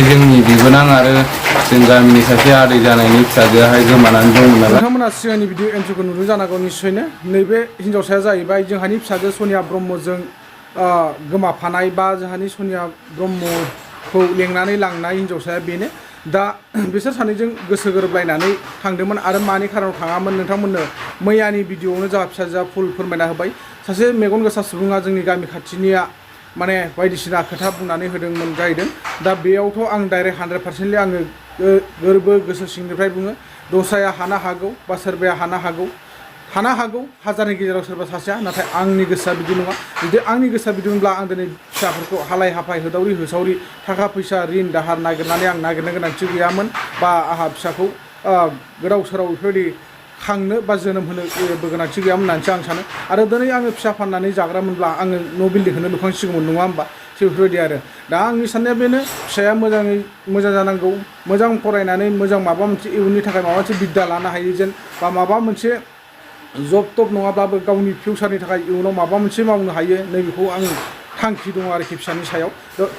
जोंनि बिबोनां आरो जों गामिनि सासे आदै जानायनि फिसाजोआहाय गोमानानै दंमोन नालाय नोंथांमोना सिगांनि भिडिअ एन्ट्रिखौ नुदों जानांगौ निश्चयनो नैबे हिन्जावसाया जाहैबाय जोंहानि फिसाजो सनिया ब्रह्मजों गोमाफानाय बा जोंहानि सनिया ब्रह्मखौ लेंनानै लांनाय हिन्जावसाया बेनो दा बिसोर सानैजों गोसो गोरोबलायनानै थांदोंमोन आरो मानि खारनाव थाङामोन नोंथांमोननो मैयानि भिडिअआवनो जोंहा फिसाजोआ फुल फोरमायना होबाय सासे मेगन गोसा सुबुङा जोंनि गामि खाथिनिया माने बायदिसिना खोथा बुंनानै होदोंमोन जाहैदों दा बेयावथ' आं डाइरेक्ट 100%लि आङो गोरबो गोसो सिंनिफ्राय बुङो दस्राया हानो हागौ बा सोरबाया हानो हागौ हाजारनि गेजेराव सोरबा सासेया नाथाय आंनि गोसोआ बिदि नङा जुदि आंनि गोसोआ बिदि मोनब्ला आं दिनै फिसाफोरखौ हालाय हाफाय होदावरि होसावरि थाखा फैसा रिन दाहार नागिरनानै आं नागिरनो गोनांथि गैयामोन बा आंहा फिसाखौ गोदाव सोराव बेफोरबायदि खांनो बा जोनोम होनोबो गोनांथि गैयामोन होननानैसो आं सानो आरो दिनै आङो फिसा फाननानै जाग्रामोनब्ला आङो न' बिल्डिंखौनो लुखांसिगौमोन नङा होमबा थिग बेफोरबायदि आरो दा आंनि साननाया बेनो फिसाया मोजां जानांगौ मोजां फरायनानै मोजां माबा मोनसे इयुननि थाखाय माबा मोनसे बिद्दा लानो हायो जेन बा माबा मोनसे जब टप नङाब्लाबो गावनि फिउचारनि थाखाय इयुनाव माबा मोनसे मावनो हायो नैबेखौ आं थांखि दङ आरोखि फिसानि सायाव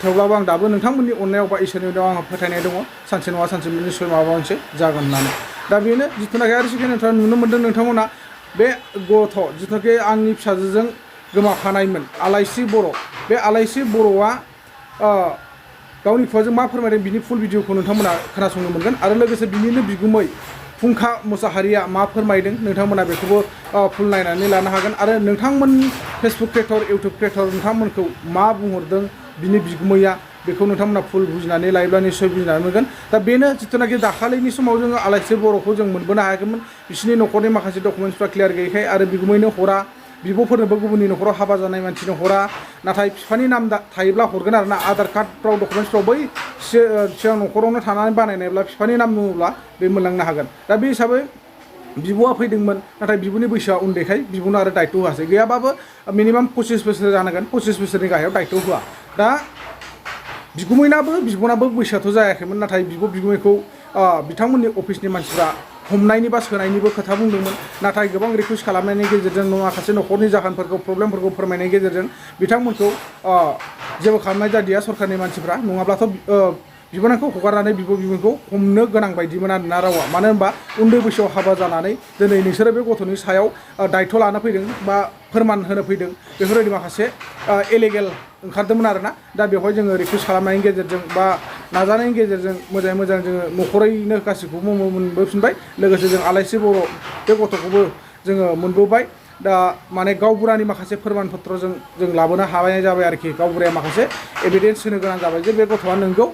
थेवब्लाबो आं दाबो नोंथांमोननि अननायाव बा इसोरनि अननायाव आंहा फोथायनाय दङ सानसे नङा सानसे निस्सय माबा मोनसे जागोन होननानै दा बेनो जिथुनाखि आरो सिगां नोंथाङा नुनो मोन्दों नोंथांमोना बे गथ' जिथुनाखि आंनि फिसाजोजों गोमाफानायमोन आलाइस्रि बर' बे आलाइस्रि बर'आ गावनि खुगाजों मा फोरमायदों बिनि फुल भिडिअखौ नोंथांमोना खोनासंनो मोनगोन आरो लोगोसे बिनिनो बिगुमै फुंखा मुसाहारिया मा फोरमायदों नोंथांमोना बेखौबो फुल नायनानै लानो हागोन आरो नोंथांमोननि फेसबुक क्रिएटर इउटुब क्रिएटर नोंथांमोनखौ मा बुंहरदों बिनि बिगुमैया बेखौ नोंथांमोना फुल बुजिनानै लायोब्ला निस्सय बुजिनानै मोनगोन दा बेनो जिथुनाखि दाखालिनि समाव जोङो आलाइस्रि बर'खौ जों मोनबोनो हायाखैमोन बिसोरनि न'खरनि माखासे डकुमेन्टसफ्रा क्लियार गैयैखाय आरो बिगुमैनो हरा बिब'फोरनोबो गुबुननि न'खराव हाबा जानाय मानसिनो हरा नाथाय बिफानि नाम थायोब्ला हरगोन आरोना आधार कार्डफ्राव डकुमेन्टसफ्राव बै सिगां न'खरावनो थानानै बानायनायब्ला बिफानि नाम दङब्ला बे मोनलांनो हागोन दा बे हिसाबै बिब'आ फैदोंमोन नाथाय बिब'नि बैसोआ उन्दैखाय बिब'नो आरो दायथ' होआसै गैयाबाबो मिनिमाम 25 बोसोर जानांगोन 25 बोसोरनि गाहायाव दायथ' होआ दा बिब'नाबो बैसोआथ' जायाखैमोन नाथाय बिगुमैखौ बिथांमोननि अफिसनि मानसिफ्रा हमनायनि बा सोनायनिबो खोथा बुंदोंमोन नाथाय गोबां रिकुवेस्ट खालामनायनि गेजेरजों माखासे न'खरनि जाहोनफोरखौ प्रब्लेमफोरखौ फोरमायनायनि गेजेरजों बिथांमोनखौ जेबो खालामनाय जादिया सरकारनि मानसिफ्रा नङाब्लाथ' बिबोनांखौ हगारनानै बिब'खौ हमनो गोनां बायदिमोन आरोना रावा मानो होनबा उन्दै बैसोआव हाबा जानानै दिनै नोंसोरो बे गथ'नि सायाव दायथ' लानो फैदों बा फोरमान होनो फैदों बेफोरबायदि माखासे इलिगेल ओंखारदोंमोन आरोना दा बेवहाय जोङो रिकुवेस्ट खालामनायनि गेजेरजों बा नाजानायनि गेजेरजों मोजाङै मोजां जोङो न'खरैनो गासैखौबो मोनबोफिनबाय लोगोसे जों आलाइस्रि बर' बे गथ'खौबो जोङो मोनबोबाय दा माने गावबुरानि माखासे फोरमान पत्र जों लाबोनो हानाय जाबाय आरोखि गावबुराया माखासे एभिडेन्स होनो गोनां जाबाय जे बे गथ'आ नोंगौ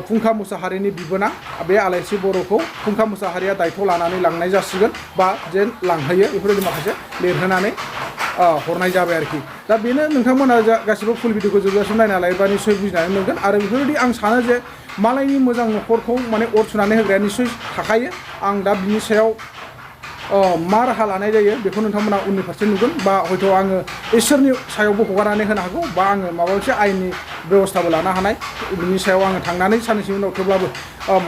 फुंखा मुसाहारिनि बिबोनां बे आलाइस्रि बर'खौ फुंखा मुसाहारिया दायथ' लानानै लांनाय जासिगोन बा जेन लांहोयो बेफोरबायदि माखासे लिरहोनानै हरनाय जाबाय आरोखि दा बेनो नोंथांमोना गासिबो फुल भिडिअखौ जोबजासिम नायना लायोबा निस्सय बुजिनानै मोनगोन आरो बेफोरबायदि आं सानो जे मालायनि मोजां न'खरखौ माने अर सुनानै होग्राया निस्सय थाखायो आं दा बिनि सायाव मा राहा लानाय जायो बेखौ नोंथांमोना उननि फारसे नुगोन बा हयथ' आङो इसोरनि सायावबो हगारनानै होनो हागौ बा आङो माबा मोनसे आयेननि बेबस्थाबो लानो हानाय बिनि सायाव आङो थांनानै साननैसो उनाव थेवब्लाबो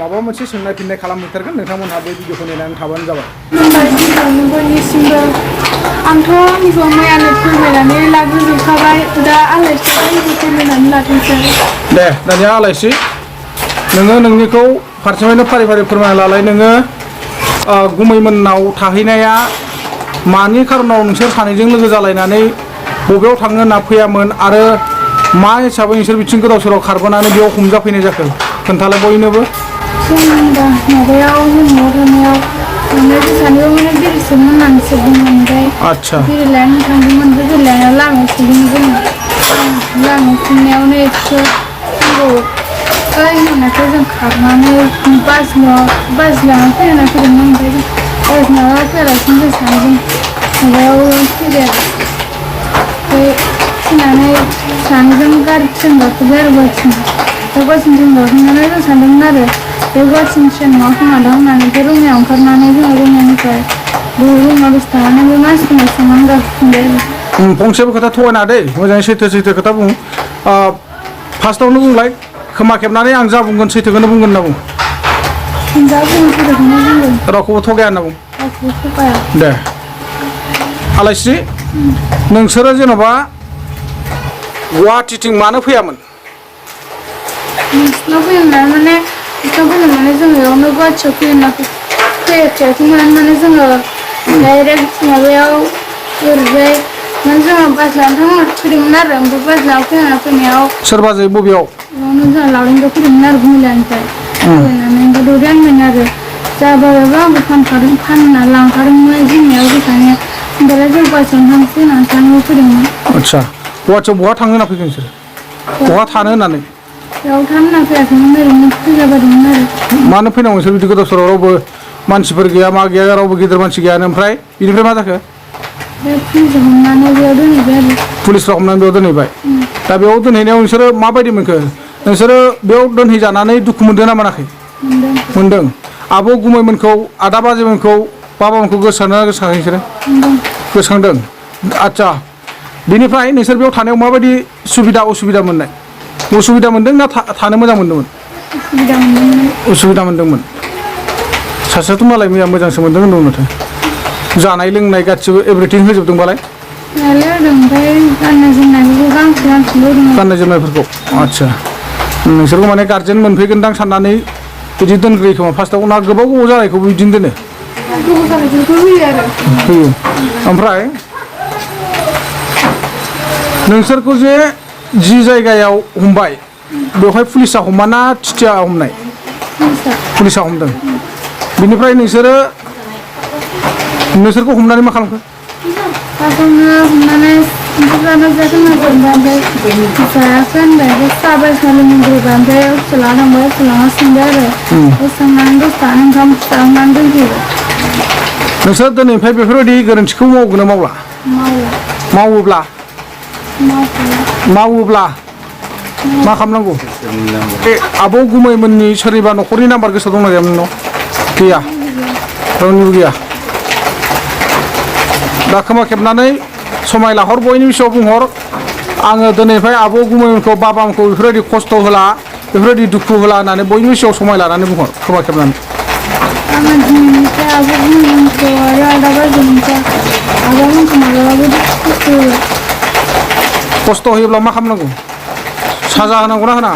माबा मोनसे सोंनाय फिननाय खालामहैथारगोन नोंथांमोनहा बे भिडिअखौ नायनानै थाबानो जाबाय आंथ' आंनिखौ मैयानो फोरमायनानै लाग्रोजोबखाबाय दा आलाइस्रिया फोरमायनानै लाथोंसै दे दानिया आलाइस्रि नोङो नोंनिखौ फारसेनिफ्रायनो फारि फारि फोरमायना लालाय नोङो गुमैमोननाव थाहैनाया मानि खारनाव नोंसोर सानैजों लोगो जालायनानै बबेयाव थांनो होनना फैयामोन आरो मा हिसाबै नोंसोर बिथिं गोदाव सोराव खारबोनानै बेयाव हमजाफैनाय जाखो खोन्थालाय बयनोबो जोंबा माबायाव जों न'आव थानायाव सानैबो माने बिरसोमोन होननानैसो बुंदों ओमफ्राय आदसा बिरलायनो थांदोंमोन बे बिरलायनायाव लामायाव सोदोंमोन जोङो लामायाव थांनायावनो एसे होननायखौ जों खारनानै बाजिलानानै फैनानै फैदोंमोन ओमफ्राय जों बाजिलाना फैयालासिनो जों सानैजों माबायाव फैबाय आरो ओमफ्राय फैनानै सानैजों गारि ट्रेन गाखोबाय आरो गुवाहाटिसिम दा गुवाहाटिसिम ट्रेन गाखोनानै जों सानदोंमोन आरो बे गुवाहाटिसिम ट्रेन मा खोमादों होननानै बे रङियाव ओंखारनानै जोङो रङियानिफ्राय बे रङियाव दसे थानानै बे मानसिफोरनाव सोंनानै गाखोफिनबाय आरो फंसेबो खोथा थगायना दे मोजाङै सैथो खोथा बुं फार्स्टआवनो बुंलाय खोमा खेबनानै आं जा बुंगोन सैथोखौनो बुंगोन होनना बुं जा बुङो सैथोखौनो बुंगोन रावखौबो थगाया होनना बुं रावखौबो थगाया दे आलाइस्रि नोंसोरो जेन'बा गुवाहाटिथिं मानो फैयामोन नोंसिनाव फैयोमोन माने नोंसिनाव फैनो माने जोङो बेयावनो गुवाहाटियाव फैयाखैमोन माने जोङो डाइरेक्ट माबायाव ओरैजाय माने जोङो बास लाना थांनो फैदोंमोन आरो ओमफ्राय बास लाना फैनायाव सोरबा जायो बबेयाव बेयावनो जोंहा लावरिंगाव फैदोंमोन आरो गुमैलानिफ्राय फैनानै ओमफ्राय दौरि आंमोन आरो जाबायबा आंबो फानना लांखादोंमोन जोंनियाव फैखानाया ओमफ्राय जों बासजों थांसै होननानै थांनो फैदोंमोन आदसा गुवाहाटियाव बहा थांनो होनना फैखो नोंसोर बहा थानो होननानै बेयाव थानो होनना फैयाखैमोन ओरैनो फैलाबायदोंमोन आरो मानो फैनांगौ नोंसोर बिदि गोदाव सोराव रावबो मानसिफोर गैया मा गैया रावबो गिदिर मानसि गैयानो ओमफ्राय बिनिफ्राय मा जाखो बे पुलिसजों हमनानै बेयाव दोनहैबाय आरो पुलिसफ्रा हमनानै बेयाव दोनहैबाय दा बेयाव दोनहैनायाव नोंसोरो माबायदि मोनखो नोंसोरो बेयाव दोनहैजानानै दुखु मोनदों ना मोनाखै मोनदों आब' गुमैमोनखौ आदा बाजैमोनखौ बाबामोनखौ गोसोखांदों ना गोसोखाङाखै नोंसोरो गोसोखांदों आदसा बिनिफ्राय नोंसोर बेयाव थानायाव माबायदि सुबिदा उसुबिदा मोननाय उसुबिदा मोनदों ना थानो मोजां मोनदोंमोन उसुबिदा मोनदोंमोन सासेयाथ' मालाय मैया मोजांसो मोनदों होनदोंमोन माथो जानाय लोंनाय गासिबो एभ्रिथिं होजोबदोंबालाय गाननाय जोमनायफोरखौ आदसा नोंसोरखौ माने गार्जेन मोनफैगोनदां साननानै बिदि दोनग्रोयो खोमा फार्स्टआव ना गोबाव गोबाव जानायखौबो बिदिनो दोनो होयो ओमफ्राय नोंसोरखौ जे जि जायगायाव हमबाय बेवहाय पुलिसा हमा ना टिटिआ हमनाय पुलिसा हमदों बिनिफ्राय नोंसोरखौ हमनानै मा खालामखो फार्स्टआवनो हमनानै जानो जायाखै ओमफ्राय जायाखै होनबाय साहा बायदिसिना लोंग्रोबाय ओमफ्राय हस्टेल लाना थांबाय हस्टेल लाना सोंबाय आरो सोंनानै दसे थानानै ओंखाम जाहोनानै दोनफैबाय नोंसोर दिनैनिफ्राय बेफोरबायदि गोरोन्थिखौ मावगोन ना मावला मावोब्ला मा खालामनांगौ बे आब' गुमैमोननि सोरनिबा न'खरनि नाम्बार गोसोआव दंना गैया नोंनाव गैया रावनिबो गैया दा खोमा खेबनानै समाय लाहर बयनिबो सिगाङाव बुंहर आङो दिनैनिफ्राय आब' गुमैमोनखौ बाबामोनखौ बेफोरबायदि खस्थ' होला बेफोरबायदि दुखु होला होननानै बयनिबो सिगाङाव समाय लानानै बुंहर खोमा खेबनानै आङो दिनैनिफ्राय आब' गुमैमोनखौ आरो आदा बाजैमोनखौ आब'मोनखौ माब्लाबाबो खस्थ' होला खस्थ' होयोब्ला मा खालामनांगौ साजा होनांगौ ना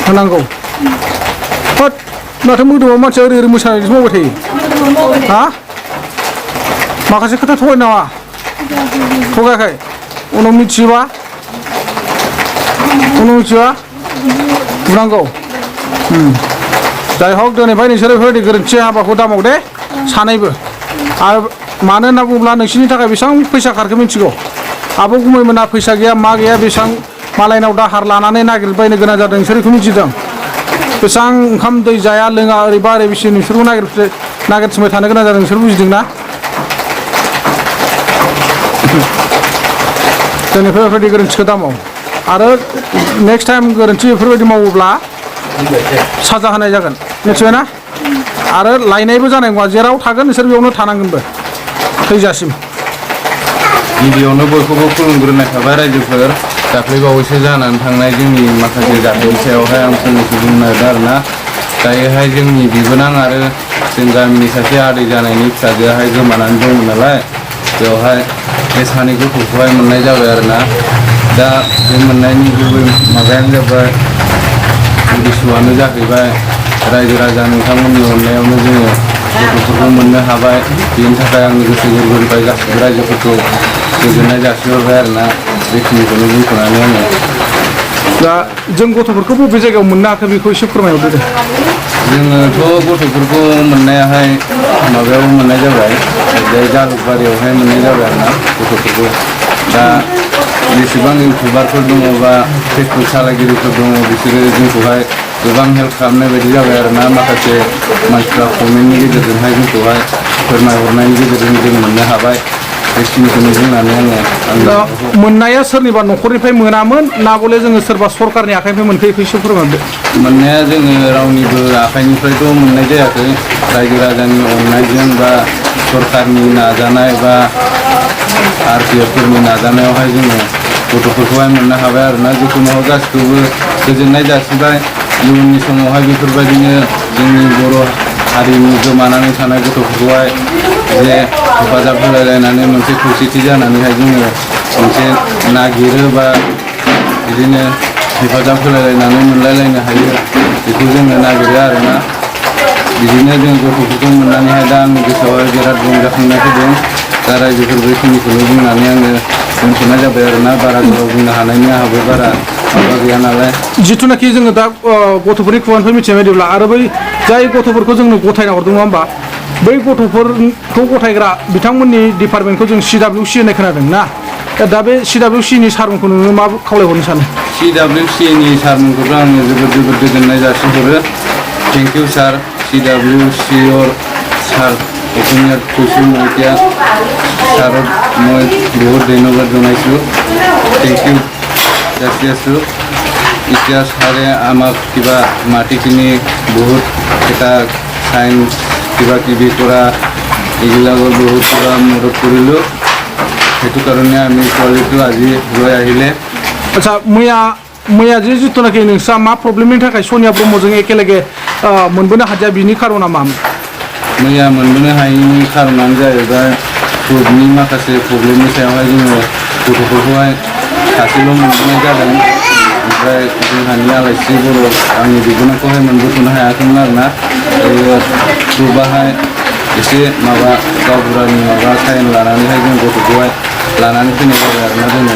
होनांगौ होद माथो मोदोमाव मानसिया ओरै मोसानायसो मावबाय थायो हा माखासे खोथा थगाय नामा थगायाखै उनाव मिथियोबा बुनांगौ जाय हक दिनैफ्राय नोंसोरो बेफोरबायदि गोरोन्थि हाबाखौ दामाव दे सानैबो आरो मानो होनना बुङोब्ला नोंसिनि थाखाय बेसेबां फैसा खारखो मिथिगौ आब' गुमैमोना फैसा गैया मा गैया बेसेबां मालायनाव दाहार लानानै नागिरबायनो गोनां जादों नोंसोर बेखौ मिथिदों बेसेबां ओंखाम दै जाया लोङा ओरैबा ओरै बिसि नोंसोरखौ नागिरथिंबाय थानो गोनां जादों नोंसोर बुजिदों ना दिनैफ्राय बेफोरबायदि गोरोन्थिखौ दामाव आरो नेक्स्ट टाइम गोरोन्थि बेफोरबायदि मावोब्ला साजा होनाय जागोन मिथिबायना आरो लायनायबो जानाय नङा जेराव थागोन नोंसोर बेयावनो थानांगोनबो थैजासिम गिबियावनो बयखौबो खुलुमग्रोनाय थाबाय रायजोफोर दाख्लैबावैसो जानानै थांनाय जोंनि माखासे जाथायनि सायावहाय आं फंनैसो बुंनो नागिरदों आरोना दायोहाय जोंनि बिबोनां आरो जों गामिनि सासे आदै जानायनि फिसाजोआहाय गोमानानै दंमोन नालाय बेवहाय बे सानै गथ'खौहाय मोननाय जाबाय आरोना दा बे मोननायनि गुबै माबायानो जाबाय उद्देश्यआनो जाहैबाय रायजो राजा नोंथांमोननि अननायावनो जोङो गथ'फोरखौ मोननो हाबाय बेनि थाखाय आंनि गोसो गोरबोनिफ्राय गासिबो रायजोफोरखौ गोजोननाय जासिहरबाय आरोना बेखिनिखौनो बुंथ'नानै आङो दा जों गथ'फोरखौ बबे जायगायाव मोननो हाखो बेखौ एसे फोरमायहरदो दे जोङोथ' गथ'फोरखौ मोननायाहाय माबायाव मोननाय जाबाय बे जालुकबारियावहाय मोननाय जाबाय आरोना गथ'फोरखौ दा जेसेबां इउटुबारफोर दङ बा फेसबुक सालायगिरिफोर दङ बिसोरो जोंखौहाय गोबां हेल्प खालामनाय बायदि जाबाय आरोना माखासे मानसिफ्रा कमेन्टनि गेजेरजोंहाय जोंखौहाय फोरमायहरनायनि गेजेरजों जों मोननो हाबाय बेखिनिखौनो बुंनानै आङो मोननाया सोरनिबा न'खरनिफ्राय मोनामोन ना बले जोङो सोरबा सरकारनि आखाइनिफ्राय मोनखो बेखौ एसे फोरमायहरदो मोननाया जोङो रावनिबो आखाइनिफ्रायथ' मोननाय जायाखै रायजो राजानि अननायजों बा सरकारनि नाजानाय बा आरपिएफफोरनि नाजानायावहाय जोङो गथ'फोरखौहाय मोननो हाबाय आरोना जिखुनु गासिखौबो गोजोननाय जासिबाय इयुननि समावहाय बेफोरबायदिनो जोंनि बर' हारिनि गोमानानै थानाय गथ'फोरखौहाय जे हेफाजाब होलायलायनानै मोनसे खौसेथि जानानैहाय जोङो मोनसे नागिरो बा बिदिनो हेफाजाब होलायलायनानै मोनलायलायनो हायो बेखौ जोङो नागिरो आरोना बिदिनो जों गथ'फोरखौ मोननानैहाय दा आंनि गोसोआवहाय बिराद रंजाखांनाय फैदों दा रायजोफोर बेखिनिखौल' बुंनानै आङो दोनथ'नाय जाबाय आरोना बारा गोलाव बुंनो हानायनि आंहाबो बारा माबा गैया नालाय जिथुनाखि जोङो दा गथ'फोरनि खुगानिफ्राय मिथिनाय बायदिब्ला आरो बै जाय गथ'फोरखौ जोंनो गथायना हरदों नङा होमबा बै गथ'फोरखौ गथायग्रा बिथांमोननि डिपार्टमेन्टखौ जों CWC होननाय खोनादों ना दा बे CWC नि सारमोनखौ नोङो मा खावलायहरनो सानो CWC नि सारमोनखौबो आङो जोबोद गोजोननाय जासिहरो थेंक इउ सार CWC सार অসমীয়াত কৈছোঁ মই এতিয়া ছাৰক মই বহুত ধন্যবাদ জনাইছোঁ থেংক ইউ যাচি আছোঁ এতিয়া ছাৰে আমাক কিবা মাটিখিনি বহুত এটা চাইন কিবা কিবি কৰা এইবিলাকৰ বহুত কিবা মদত কৰিলোঁ সেইটো কাৰণে আমি ছোৱালীটো আজি লৈ আহিলে आच्छा मैया जिथुनाखि नोंस्रा मा प्रब्लेमनि थाखाय सनिया ब्रह्मजों एखेलगे मोनबोनो हादिया बिनि खारना मामोन मैया मोनबोनो हायैनि खारनानो जाहैबाय फुडनि माखासे प्रब्लेमनि सायावहाय जोङो गथ'फोरखौहाय सासेल' मोनबोनाय जादों ओमफ्राय जोंहानि आलाइस्रि बर' आंनि बिबोनांखौहाय मोनबोथ'नो हायाखैमोन आरोना ग्रुपआहाय एसे माबा गावबुरानि माबा साइन लानानैहाय जों गथ'खौहाय लानानै फैनाय जाबाय आरोना जोङो